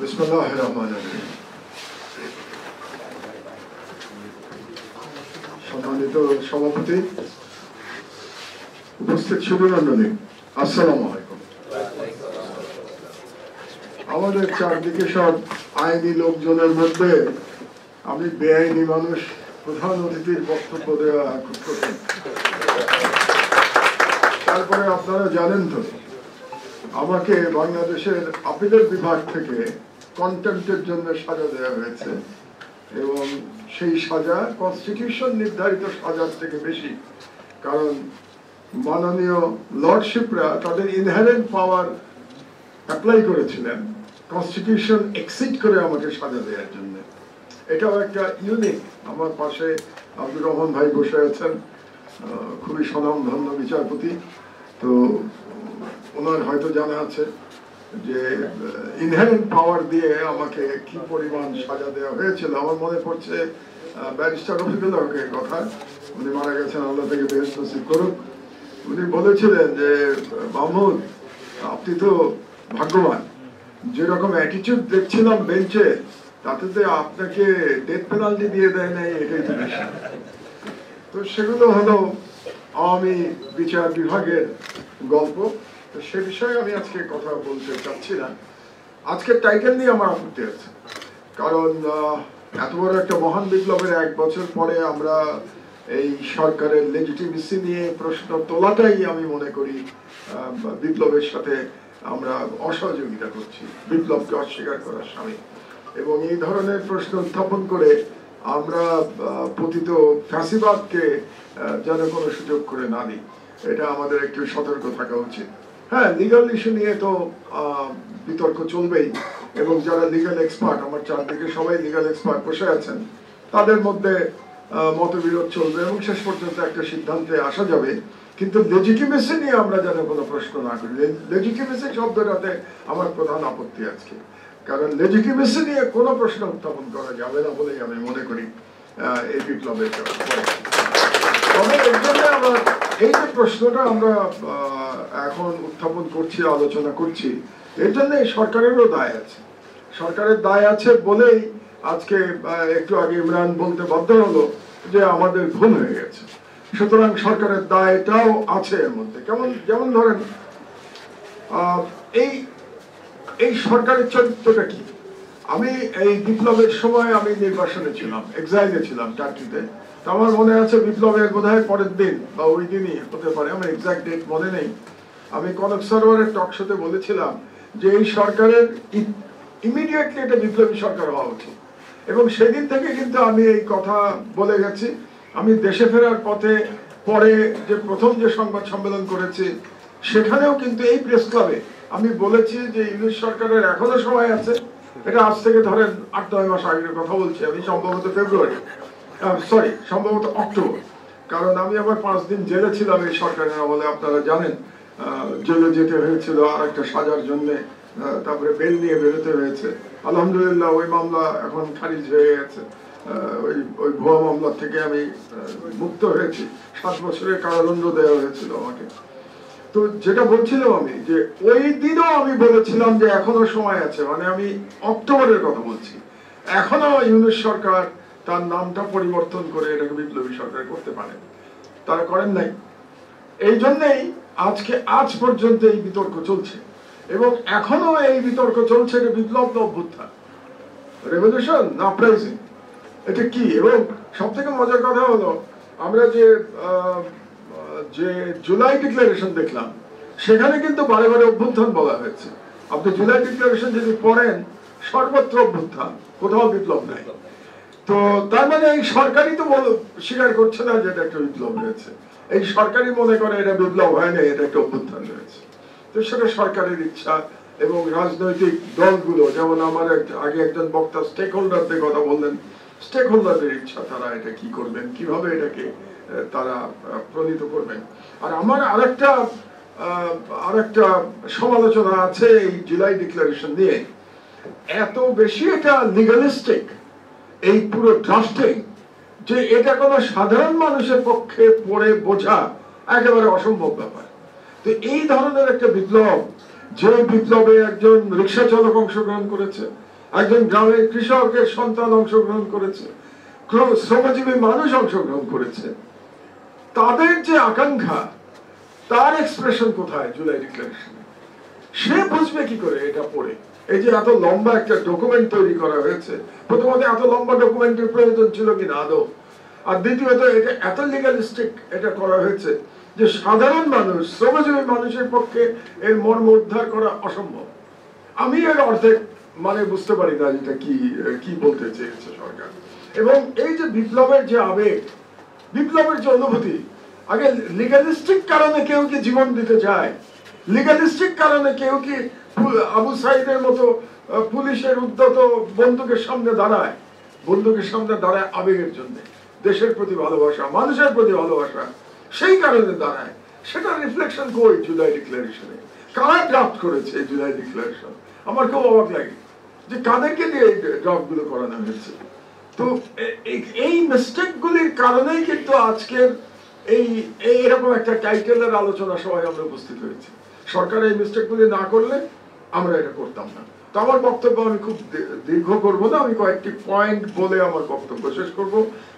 বিসমিল্লাহির রহমানির রহিম। সম্মানিত সভাপতি, উপস্থিত সুধীমণ্ডলী, আসসালামু আলাইকুম। আমাদের চারদিকে সব আইনি লোকজনের মধ্যে আমি বেআইনি মানুষ, প্রধান অতিথির বক্তব্য দেওয়া খুব কঠিন। তারপরে আপনারা জানেন তো, আমাকে বাংলাদেশের আপিলের বিভাগ থেকে কন্টেম্পটের জন্য সাজা দেওয়া হয়েছে এবং সেই সাজা কনস্টিটিউশন নির্ধারিত সাজার থেকে বেশি, কারণ মাননীয় লর্ডশিপরা তাদের ইনহেরেন্ট পাওয়ার অ্যাপ্লাই করেছিলেন কনস্টিটিউশন এক্সিড করে আমাকে সাজা দেওয়ার জন্য। এটাও একটা ইউনিক। আমার পাশে আব্দুর রহমান ভাই বসে আছেন, খুবই স্বনামধন্য বিচারপতি। তো ওনার হয়তো জানা আছে যে ইনহেরেন্ট পাওয়ার দিয়ে আমাকে কি পরিমাণ সাজা দেওয়া হয়েছিল। আমার মনে পড়ছে ব্যারিস্টার রফিকুল হকের কথা, উনি মারা গেছেন, আল্লাহ থেকে বেহেশত নসিব করুক। উনি বলেছিলেন যে মাহমুদ, আপনি তো ভাগ্যবান, যেরকম অ্যাটিটিউড দেখছিলাম বেঞ্চে, তাতে আপনাকে ডেথ পেনাল্টি দিয়ে দেয় নাই, এটাই তো বেশি। তো সেগুলো হলো আওয়ামী বিচার বিভাগের গল্প। তো সে বিষয়ে আমি আজকে কথা বলতে চাচ্ছি না। আজকের টাইটেল নিয়ে আমার আপত্তি আছে, কারণ এত বড় একটা মহান বিপ্লবের 1 বছর পরে আমরা এই সরকারের লেজিটিমেসি নিয়ে প্রশ্ন তোলাটাই আমি মনে করি বিপ্লবের সাথে আমরা অসহযোগিতা করছি, বিপ্লবকে অস্বীকার করার সামিল। এবং এই ধরনের প্রশ্ন উত্থাপন করে আমরা পতিত ফ্যাসিবাদকে যেন কোনো সুযোগ করে না দিই, এটা আমাদের একটু সতর্ক থাকা উচিত। হ্যাঁ, লিগাল ইস্যু নিয়ে তো বিতর্ক চলবেই, এবং যারা লিগাল এক্সপার্ট, আমার চারদিকে সবাই লিগাল এক্সপার্ট বসে আছেন, তাদের মধ্যে মতবিরোধ চলবে এবং শেষ পর্যন্ত একটা সিদ্ধান্তে আসা যাবে। কিন্তু লেজিটিমেসি নিয়ে আমরা যেন কোনো প্রশ্ন না করি। লেজিটিমেসি শব্দটাতে আমার প্রধান আপত্তি আজকে, কারণ লেজিটিমেসি নিয়ে কোনো প্রশ্ন উত্থাপন করা যাবে না বলেই আমি মনে করি এই বিপ্লবের। তবে এর জন্য আমার এই যে প্রশ্নটা আমরা এখন উত্থাপন করছি, আলোচনা করছি, এর জন্য সরকারেরও দায় আছে। সরকারের দায় আছে বলেই আজকে একটু আগে ইমরান বলতে বাধ্য হলো যে আমাদের ভুল হয়ে গেছে। সুতরাং সরকারের দায়টাও আছে এর মধ্যে। যেমন ধরেন এই সরকারের চরিত্রটা কি। আমি এই বিপ্লবের সময় আমি নির্বাসনে ছিলাম, এক্সাইলে ছিলাম টার্কিতে। তো আমার মনে আছে বিপ্লবের বোধহয় পরের দিন বা ওই দিনই হতে পারে, আমার এক্সাক্ট ডেট মনে নেই, আমি কনক সরোবরের টক শোতে বলেছিলাম যে এই সরকারের ইমিডিয়েটলি এটা বিপ্লবী সরকার হওয়া উচিত। এবং সেদিন থেকে কিন্তু আমি এই কথা বলে গেছি। আমি দেশে ফেরার পথে পরে যে প্রথম যে সংবাদ সম্মেলন করেছি, সেখানেও কিন্তু এই প্রেস ক্লাবে আমি বলেছি যে ইউনিট সরকারের এখনো সময় আছে। এটা আজ থেকে ধরেন 8-9 মাস আগের কথা বলছি আমি, সম্ভবত অক্টোবর। কারণ আমি আবার 5 দিন জেলে ছিলাম এই সরকারের আমলে, আপনারা জানেন। জেলে যেতে হয়েছিল আর একটা সাজার জন্য, তারপরে বেল নিয়ে বেরোতে হয়েছে। আলহামদুলিল্লাহ ওই মামলা এখন খারিজ হয়ে গেছে। ওই ভুয়া মামলা থেকে আমি মুক্ত হয়েছি। 7 বছরের কারাদণ্ড দেওয়া হয়েছিল আমাকে। তো যেটা বলছিলাম আমি, যে ওই দিনও আমি বলেছিলাম যে এখনো সময় আছে, মানে আমি অক্টোবরের কথা বলছি। এখনো ইউনিট সরকার তার নামটা পরিবর্তন করে এটাকে বিপ্লবী সরকার করতে পারে, তারা করেন নাই। এই জন্যই আজ পর্যন্ত এই বিতর্ক চলছে, এবং এখনো এই বিতর্ক চলছে যে বিপ্লব না অভ্যুত্থান, রেভলিউশন না আপরাইজিং, এটা কি। এবং সব থেকে মজার কথা হলো, আমরা যে জুলাই ডিক্লারেশন দেখলাম, সেখানে কিন্তু বারে বারে অভ্যুত্থান বলা হয়েছে। আপনি জুলাই ডিক্লারেশন যদি পড়েন, সর্বত্র অভ্যুত্থান, কোথাও বিপ্লব নাই। তো তার মানে এই সরকারই তো স্বীকার করছে না যে এটা একটা বিপ্লব হয়েছে। এই সরকারই মনে করে এটা বিপ্লব হয় না, এটা একটা অভ্যুত্থান হয়েছে। তো সেটা সরকারের ইচ্ছা, এবং রাজনৈতিক দলগুলো, যেমন আমার আগে একজন বক্তা স্টেক হোল্ডারদের কথা বললেন, স্টেক হোল্ডারদের ইচ্ছা, তারা এটা কি করবেন, কিভাবে এটাকে তারা প্রণীত করবেন। আর আমার আরেকটা সমালোচনা আছে এই জুলাই ডিক্লারেশন নিয়ে। এত বেশি এটা লিগালিস্টিক এই পুরো ড্রাফটিং, যে এটা কোনো সাধারণ মানুষের পক্ষে পড়ে বোঝা একেবারে অসম্ভব ব্যাপার। তো এই ধরনের একটা বিপ্লব যে বিপ্লবে একজন রিক্সা চালক অংশগ্রহণ করেছে, একজন গ্রামের কৃষকের সন্তান অংশগ্রহণ করেছে, শ্রমজীবী মানুষ অংশগ্রহণ করেছে, তাদের যে আকাঙ্ক্ষা তার এক্সপ্রেশন কোথায় জুলাই ডিক্লারেশনে? সে বুঝবে কি করে এটা পড়ে? এই যে এত লম্বা একটা ডকুমেন্ট তৈরি করা হয়েছে, প্রথমত এত লম্বা ডকুমেন্টের প্রয়োজন ছিল কিনা আদৌ, আর দ্বিতীয়ত এটা এত লিগালিস্টিক এটা করা হয়েছে যে সাধারণ মানুষ, শ্রমজীবী মানুষের পক্ষে এর মর্ম উদ্ধার করা অসম্ভব। আমি এর অর্ধেক মানে বুঝতে পারি না এটা কি বলতে চেয়েছে সরকার। এবং এই যে বিপ্লবের যে আবেগ, বিপ্লবের যে অনুভূতি, আগে লিগালিস্টিক কারণে কেউ কি জীবন দিতে চায়? লিগালিস্টিক কারণে কেউ কি আবু সাইদের মতো পুলিশের উদ্যত বন্দুকের সামনে দাঁড়ায়? বন্দুকের সামনে দাঁড়ায় আবেগের জন্য, দেশের প্রতি ভালোবাসা, মানুষের প্রতি ভালোবাসা, সেই কারণে দাঁড়ায়। সেটা রিফ্লেকশন কই জুলাই ডিক্লারেশনে? কারা ড্রাফট করেছে জুলাই ডিক্লারেশন? আমার খুব অবাক লাগে যে কাদেরকে দিয়ে ড্রাফট গুলো করানো হয়েছে। তো এই মিস্টেক গুলির কারণেই কিন্তু আজকের এরকম একটা টাইটেলের আলোচনা সবাই আমরা উপস্থিত হয়েছি। সরকার এই মিস্টেক গুলি না করলে আমরা এটা করতাম না। তো আমার বক্তব্য আমি খুব দীর্ঘ করব না, আমি কয়েকটি পয়েন্ট বলে আমার বক্তব্য শেষ করব।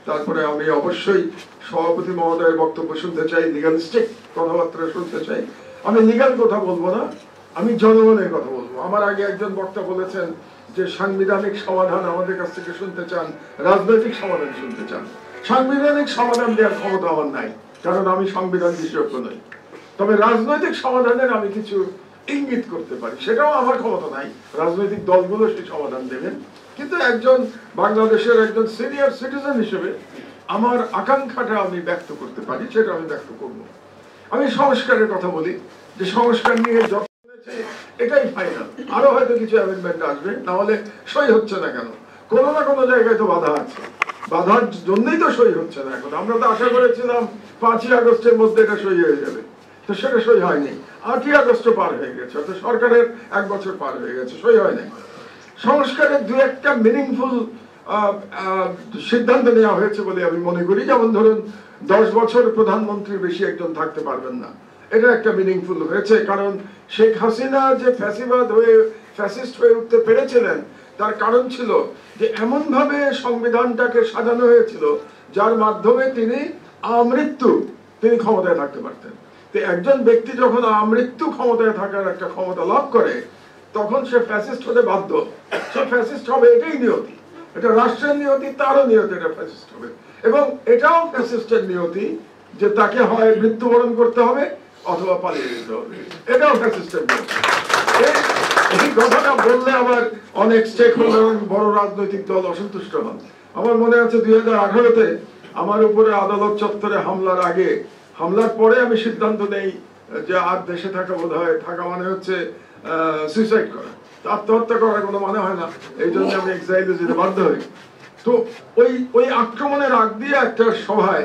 তারপরে আমি অবশ্যই সভাপতি মহোদয়ের বক্তব্য শুনতে চাই, লিগালিস্টিক কথাবার্তা শুনতে চাই। আমি লিগাল কথা বলবো না, আমি জনগণের কথা বলবো। আমার আগে একজন বক্তা বলেছেন যে সাংবিধানিক সমাধান আমাদের কাছ থেকে শুনতে চান, রাজনৈতিক সমাধান শুনতে চান। সাংবিধানিক সমাধান দেওয়ার ক্ষমতা আমার নাই, কারণ আমি সংবিধান বিশেষজ্ঞ নই। তবে রাজনৈতিক সমাধানের আমি কিছু ইঙ্গিত করতে পারি, সেটাও আমার ক্ষমতা নাই। রাজনৈতিক দলগুলো সেই সমাধান দেবেন, কিন্তু একজন বাংলাদেশের একজন সিনিয়র সিটিজেন হিসেবে আমার আকাঙ্ক্ষাটা আমি ব্যক্ত করতে পারি, সেটা আমি ব্যক্ত করব। আমি সংস্কারের কথা বলি, যে সংস্কার নিয়ে যত এটাই ফাইনাল, আরো হয়তো কিছু অ্যামেন্ডমেন্ট আসবে, না হলে সই হচ্ছে না কেন? কোনো না কোনো জায়গায় তো বাধা আছে, বাধার জন্যই তো সই হচ্ছে না এখন। আমরা তো আশা করেছিলাম 5ই আগস্টের মধ্যে এটা সই হয়ে যাবে, তো সেটা সই হয়নি। 8ই আগস্ট পার হয়ে গেছে, তো সরকারের 1 বছর পার হয়ে গেছে, সই হয় নাই। সংস্কারের দু একটা মিনিংফুল সিদ্ধান্ত নেওয়া হয়েছে বলে আমি মনে করি। যেমন ধরুন 10 বছর প্রধানমন্ত্রীর বেশি একজন থাকতে পারবেন না, এটা একটা মিনিংফুল হয়েছে। কারণ শেখ হাসিনা যে ফ্যাসিবাদ হয়ে ফ্যাসিস্ট হয়ে উঠতে পেরেছিলেন, তার কারণ ছিল যে এমন ভাবে সংবিধানটাকে সাজানো হয়েছিল যার মাধ্যমে তিনি আমৃত্যু ক্ষমতায় থাকতে পারতেন। তো একজন ব্যক্তি যখন আমৃত্যু ক্ষমতায় থাকার একটা ক্ষমতা লাভ করে, তখন সে ফ্যাসিস্ট হতে বাধ্য। সে ফ্যাসিস্ট হবে, এটাই নিয়তি, এটা রাষ্ট্রের নিয়তি, তারও নিয়তি এটা ফ্যাসিস্ট হবে। এবং এটাও ফ্যাসিস্টের নিয়তি যে তাকে হয় মৃত্যুবরণ করতে হবে অথবা পালিয়ে যেতে হবে, এটাও ফ্যাসিস্টের নিয়তি। এই কথাটা বললে আবার অনেক স্টেক হোল্ডার, বড় রাজনৈতিক দল অসন্তুষ্ট হন। আমার মনে আছে 2018-তে আমার উপরে আদালত চত্বরে হামলার আগে, হামলার পরে আমি সিদ্ধান্ত নেই যে আর দেশে থাকা বোধহয়, থাকা মানে হচ্ছে সুইসাইড করা, আত্মহত্যা করার কোনো মানে হয় না, এই জন্য আমি এক্সাইলে যেতে বাধ্য হই। তো ওই আক্রমণের আগ দিয়ে একটা সভায়,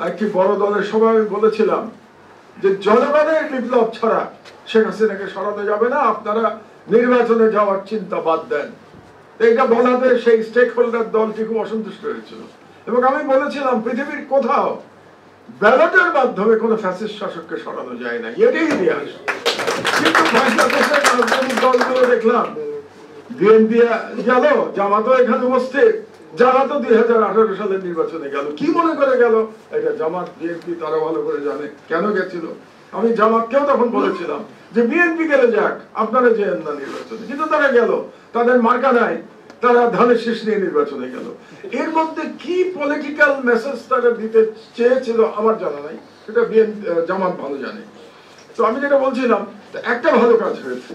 একটি বড় দলের সভায় আমি বলেছিলাম যে জনগণের বিপ্লব ছাড়া শেখ হাসিনাকে সরানো যাবে না, আপনারা নির্বাচনে যাওয়ার চিন্তা বাদ দেন। এইটা বলাতে সেই স্টেক হোল্ডার দলটি খুব অসন্তুষ্ট হয়েছিল। এবং আমি বলেছিলাম পৃথিবীর কোথাও ব্যালটের মাধ্যমে কোনো ফ্যাসিস্ট শাসককে সরানো যায় না, এটাই ইতিহাস। কিন্তু বাংলাদেশের রাজনৈতিক দলগুলো দেখলাম, বিএনপি গেল, জামাতও এখানে উপস্থিত, যারা তো 2018 সালের নির্বাচনে গেল, কি মনে করে গেল? এটা জামাত বিএনপি তারা ভালো করে জানে কেন গেছিল। আমি জামাতকেও তখন বলেছিলাম যে বিএনপি গেলে যাক, আপনারা যেন না নির্বাচনে, কিন্তু তারা গেল, তাদের মার্কা নাই, তারা ধানের শীষ নিয়ে নির্বাচনে গেল। এর মধ্যে কি পলিটিক্যাল মেসেজ তারা দিতে চেয়েছিল আমার জানা নাই, সেটা জামাত ভালো জানে। তো আমি যেটা বলছিলাম, একটা ভালো কাজ হয়েছে।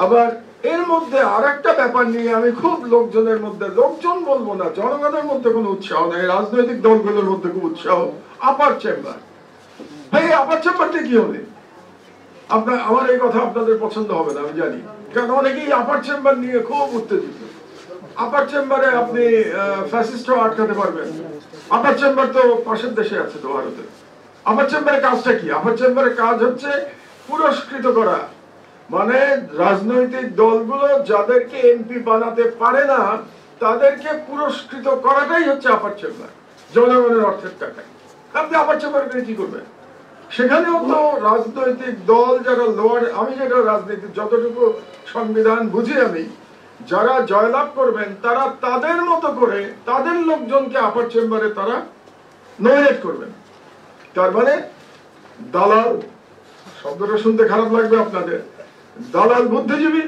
আবার এর মধ্যে আর একটা ব্যাপার নিয়ে আমি খুব লোকজনের মধ্যে, লোকজন বলবো না, জনগণের মধ্যে কোনো উৎসাহ নাই, রাজনৈতিক দলগুলোর মধ্যে খুব উৎসাহ। আপার চেম্বার, ভাই আপার চেম্বারটা কি হবে? আমার এই কথা আপনাদের পছন্দ হবে না আমি জানি, কারণ অনেকেই আপার চেম্বার নিয়ে খুব উত্তেজিত। আপার চেম্বারে আপনি ফ্যাসিস্টও আটকাতে পারবেন। আপার চেম্বার তো পাশের দেশে আছে তো, ভারতে। আপার চেম্বারের কাজটা কি? আপার চেম্বারের কাজ হচ্ছে পুরস্কৃত করা, মানে রাজনৈতিক দলগুলো যাদেরকে এমপি বানাতে পারে না তাদেরকে পুরস্কৃত করাটাই হচ্ছে আপার চেম্বার, জনগণের অর্থের টাকায়। আপনি আপার চেম্বার করে কি করবেন? সেখানেও তো রাজনৈতিক দল যারা লোয়ার, আমি যেটা রাজনীতি যতটুকু সংবিধান বুঝি আমি, যারা জয়লাভ করবেন তারা তাদের মতো করে তাদের লোকজনকে আপার চেম্বারে তারা নমিনেট করবেন। তার মানে দালাল, শব্দটা শুনতে খারাপ লাগবে আপনাদের, দালাল বুদ্ধিজীবী,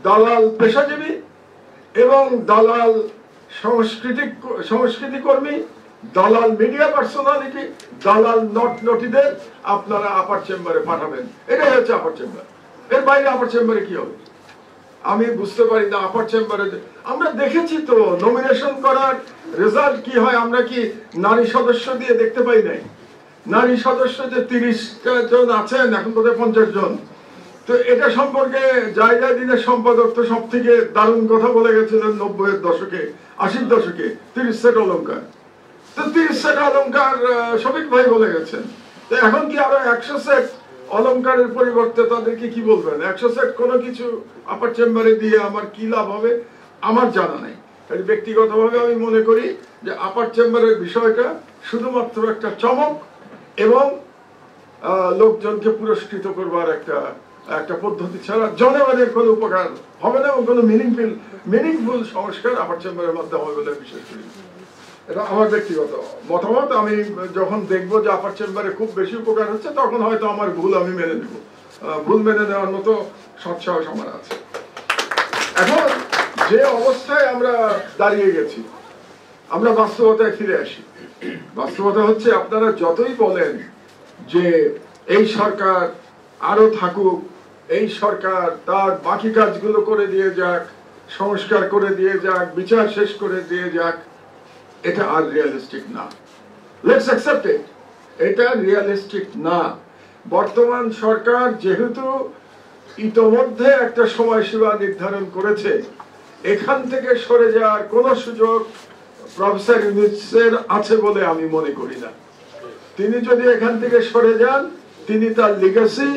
দালাল পেশাজীবী এবং দালাল সংস্কৃতি কর্মী, দালাল মিডিয়া পার্সোনালিটি, দালাল নটিদের আপনারা আপার চেম্বারে পাঠাবেন। এটাই হচ্ছে আপার চেম্বার। এর বাইরে আপার চেম্বারে কি হবে আমি বুঝতে পারি না। আপার চেম্বারে আমরা দেখেছি তো নমিনেশন করার রেজাল্ট কি হয়, আমরা কি নারী সদস্য দিয়ে দেখতে পাই নাই? নারী সদস্য যে 30 জন আছেন, এখন বোধহয় 50 জন। তো এটা সম্পর্কে জায়গা দিনের সম্পাদক তো সব থেকে দারুণ কথা বলে গেছিলেন 90-এর দশকে, 80-র দশকে 30 সেট অলংকার। তো 30 সেট অলংকার শফিক ভাই বলে গেছেন। তো এখন কি আরো 100 সেট অলংকারের পরিবর্তে তাদেরকে কি বলবেন? 100 সেট কোনো কিছু আপার চেম্বারে দিয়ে আমার কি লাভ হবে আমার জানা নাই। ব্যক্তিগতভাবে আমি মনে করি যে আপার চেম্বারের বিষয়টা শুধুমাত্র একটা চমক এবং লোকজনকে পুরস্কৃত করবার একটা পদ্ধতি ছাড়া জনগণের কোনো উপকার হবে না এবং কোনো মিনিংফুল সংস্কার আপার চেম্বারের মধ্যে হবে বলে বিশ্বাস করি। এটা আমার ব্যক্তিগত মতামত। আমি যখন দেখবো যে আপার চেম্বারে খুব বেশি উপকার হচ্ছে, তখন হয়তো আমার ভুল আমি মেনে নেব। ভুল মেনে নেওয়ার মতো সৎসাহস আমার আছে। এখন যে অবস্থায় আমরা দাঁড়িয়ে গেছি, আমরা বাস্তবতায় ফিরে আসি। বাস্তবতা হচ্ছে, আপনারা যতই বলেন যে এই সরকার আরো থাকুক, এই সরকার তার বাকি কাজগুলো করে দিয়ে যাক, সংস্কার করে দিয়ে যাক, বিচার শেষ করে দিয়ে যাক, এটা আর রিয়ালিস্টিক না। লেটস অ্যাকসেপ্ট ইট, এটা রিয়ালিস্টিক না। বর্তমান সরকার যেহেতু ইতোমধ্যে একটা সময়সীমা নির্ধারণ করেছে, এখান থেকে সরে যাওয়ার কোন সুযোগ প্রফেসর ইউনূসের আছে বলে আমি মনে করি না। তিনি যদি এখান থেকে সরে যান, তিনি তার লিগ্যাসি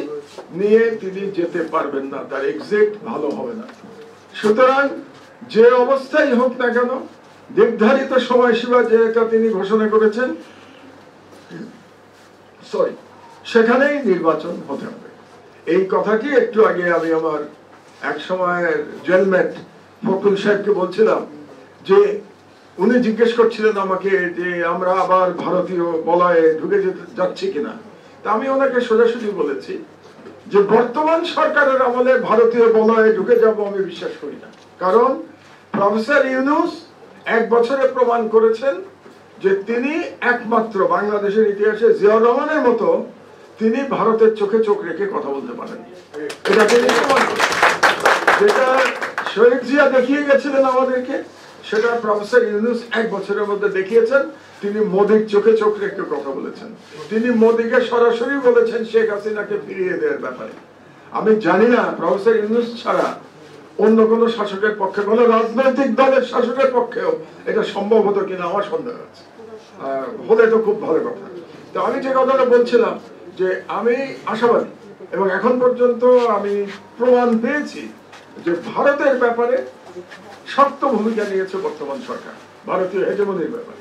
নিয়ে তিনি যেতে পারবেন না, তার এক্সিট ভালো হবে না। সুতরাং যে অবস্থায় হোক না কেন, নির্ধারিত সময়সীমা যেটা তিনি ঘোষণা করেছেন, সেখানেই নির্বাচন হতে হবে। এই কথাটি একটু আগে আমি আমার এক সময়ের জেলমেট ফখরুল সাহেবকে বলছিলাম, যে উনি জিজ্ঞেস করছিলেন আমাকে যে আমরা আবার ভারতীয় বলয়ে ঢুকে যাচ্ছি কিনা। তা আমি ওনাকে সোজাসুজি বলেছি যে বর্তমান সরকারের আমলে ভারতীয় বলয়ে ঢুকে যাব আমি বিশ্বাস করি না। কারণ প্রফেসর ইউনূস 1 বছরে প্রমাণ করেছেন যে তিনি একমাত্র বাংলাদেশের ইতিহাসে জিয়াউর রহমানের মতো তিনি ভারতের চোখে চোখ রেখে কথা বলতে পারেন। এটা তিনি প্রমাণ করেছেন। যেটা শহীদ জিয়া দেখিয়ে গেছিলেন আমাদেরকে, সেটা প্রফেসর ইউনূস 1 বছরের মধ্যে দেখিয়েছেন। তিনি মোদির চোখে চোখ রেখে কথা বলেছেন। তিনি মোদিকে সরাসরি বলেছেন শেখ হাসিনাকে ফিরিয়ে দেওয়ার ব্যাপারে। আমি জানি না প্রফেসর ইউনূস ছাড়া অন্য কোন শাসকের পক্ষে, কোন রাজনৈতিক দলের শাসকের পক্ষেও এটা সম্ভব হতো কিনা আমার সন্দেহ আছে। হলে তো খুব ভালো কথা। তো আমি যে কথাটা বলছিলাম যে আমি আশাবাদী এবং এখন পর্যন্ত আমি প্রমাণ পেয়েছি যে ভারতের ব্যাপারে শক্ত ভূমিকা নিয়েছে বর্তমান সরকার। ভারতীয় হেজেমনির ব্যাপারে,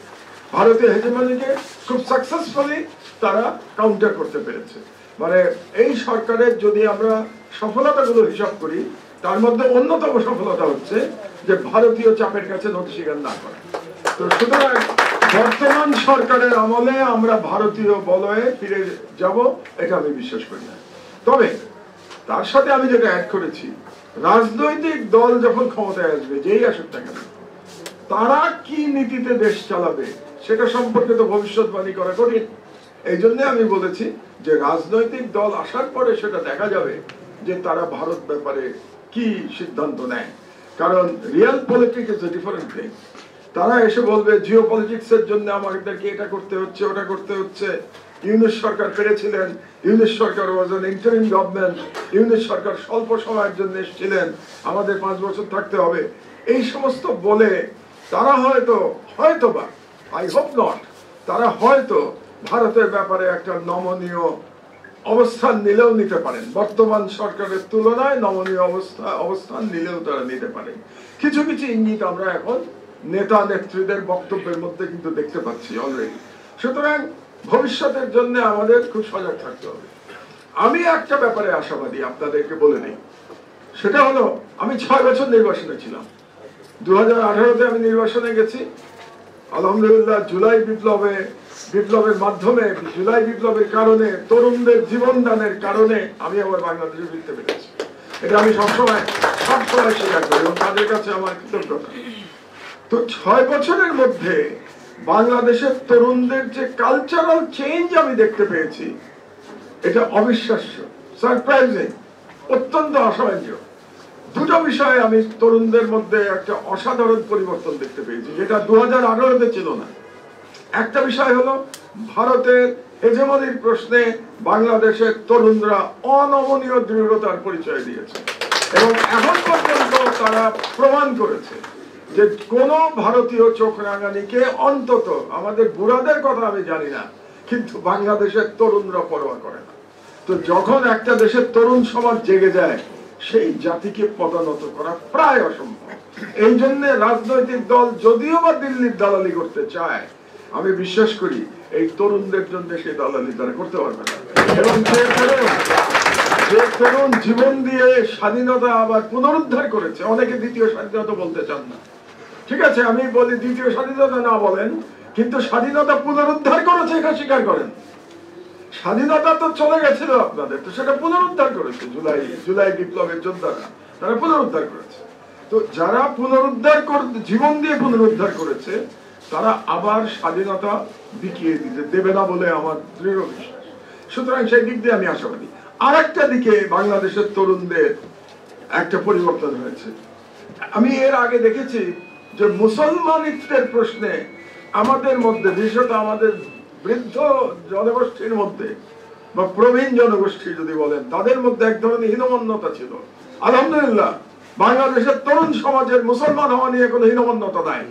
ভারতীয় হেজেমনিকে খুব সাকসেসফুলি তারা কাউন্টার করতে পেরেছে। মানে এই সরকারের যদি আমরা সফলতাগুলো হিসাব করি, তার মধ্যে অন্যতম সফলতা হচ্ছে যে ভারতীয় চাপের কাছে নতি স্বীকার না করা। তো সুতরাং বর্তমান সরকারের আমলে আমরা ভারতীয় বলয়ে ফিরে যাব, এটা আমি বিশ্বাস করি না। তবে তার সাথে আমি যেটা অ্যাড করেছি, রাজনৈতিক দল যখন ক্ষমতায় আসবে, যেই আসুক না কেন, তারা কি নীতিতে দেশ চালাবে সেটা সম্পর্কে তো ভবিষ্যৎবাণী করা কঠিন। এই জন্য আমি বলেছি যে রাজনৈতিক দল আসার পরে সেটা দেখা যাবে যে তারা ভারত ব্যাপারে কি সিদ্ধান্ত নেয়। কারণ real politics is a different thing. তারা এসে বলবে জিও পলিটিক্স এর জন্য আমাদেরকে এটা করতে হচ্ছে, ওটা করতে হচ্ছে। ইউনূস সরকার পেরেছিলেন, ইউনূস সরকার was an interim government, Yunus সরকার স্বল্প সময়ের জন্য এসেছিলেন, আমাদের 5 বছর থাকতে হবে, এই সমস্ত বলে তারা হয়তোবা আই হোপ নট, তারা হয়তো ভারতের ব্যাপারে একটা নমনীয় অবস্থান নিলেও নিতে পারেন। বর্তমান সরকারের তুলনায় নমনীয় অবস্থান নিলেও তারা নিতে পারেন। কিছু কিছু ইঙ্গিত আমরা এখন নেতা নেত্রীদের বক্তব্যের মধ্যে কিন্তু দেখতে পাচ্ছি অলরেডি। সুতরাং ভবিষ্যতের জন্য আমাদের খুব সজাগ থাকতে হবে। আমি একটা ব্যাপারে আশাবাদী আপনাদেরকে বলে নেই, সেটা হলো আমি 6 বছর নির্বাসনে ছিলাম। 2018-তে আমি নির্বাসনে গেছি। আলহামদুলিল্লাহ জুলাই বিপ্লবের মাধ্যমে, জুলাই বিপ্লবের কারণে, তরুণদের জীবন দানের কারণে আমি আবার বাংলাদেশে ফিরতে পেরেছি। এটা আমি সবসময় স্বীকার করি এবং তাদের কাছে আমার কৃতজ্ঞতা। তো 6 বছরের মধ্যে বাংলাদেশের তরুণদের যে কালচারাল চেঞ্জ আমি দেখতে পেয়েছি, এটা অবিশ্বাস্য, সারপ্রাইজিং, অত্যন্ত অসামান্য। দুটো বিষয়ে আমি তরুণদের মধ্যে একটা অসাধারণ পরিবর্তন দেখতে পেয়েছি, যেটা 2018-তে ছিল না। একটা বিষয় হলো ভারতের হেজেমনির প্রশ্নে বাংলাদেশের তরুণরা অনমনীয় দৃঢ়তার পরিচয় দিয়েছে এবং এখন পর্যন্ত তারা প্রমাণ করেছে যে কোন ভারতীয় চোখ রাঙানিকে, অন্তত আমাদের বুড়াদের কথা আমি জানি না, কিন্তু বাংলাদেশের তরুণরা পরোয়া করে না। তো যখন একটা দেশের তরুণ সমাজ জেগে যায়, সেই জাতিকে পদানত করা প্রায় অসম্ভব। এই জন্য রাজনৈতিক দল যদিও বা দিল্লির দালালি করতে চায়, আমি বিশ্বাস করি এই তরুণদের জন্য সেই দালালি তারা করতে পারবে না। এবং যে তরুণ জীবন দিয়ে স্বাধীনতা আবার পুনরুদ্ধার করেছে, অনেকে দ্বিতীয় স্বাধীনতা বলতে চান না, ঠিক আছে, আমি বলি দ্বিতীয় স্বাধীনতা না বলেন, কিন্তু স্বাধীনতা পুনরুদ্ধার করেছে, এটা স্বীকার করেন। স্বাধীনতা তো চলে গেছিল আপনাদের, তো সেটা পুনরুদ্ধার করেছে জুলাই বিপ্লবের যোদ্ধারা, তারা পুনরুদ্ধার করেছে। তো যারা জীবন দিয়ে পুনরুদ্ধার করেছে, তারা আবার স্বাধীনতা বিকিয়ে দিতে দেবে না বলে আমার দৃঢ় বিশ্বাস। সুতরাং সেই দিক দিয়ে আমি আশাবাদী। আর একটা দিকে বাংলাদেশের তরুণদের একটা পরিবর্তন হয়েছে। আমি এর আগে দেখেছি যে মুসলমানিত্বের প্রশ্নে আমাদের মধ্যে, বিশেষত আমাদের বৃদ্ধ জনগোষ্ঠীর মধ্যে বা প্রবীণ জনগোষ্ঠী যদি বলেন, তাদের মধ্যে এক ধরনের হীনমন্যতা ছিল। আলহামদুলিল্লাহ বাংলাদেশের তরুণ সমাজের মুসলমান হওয়া নিয়ে কোনো হীনমন্যতা নাই।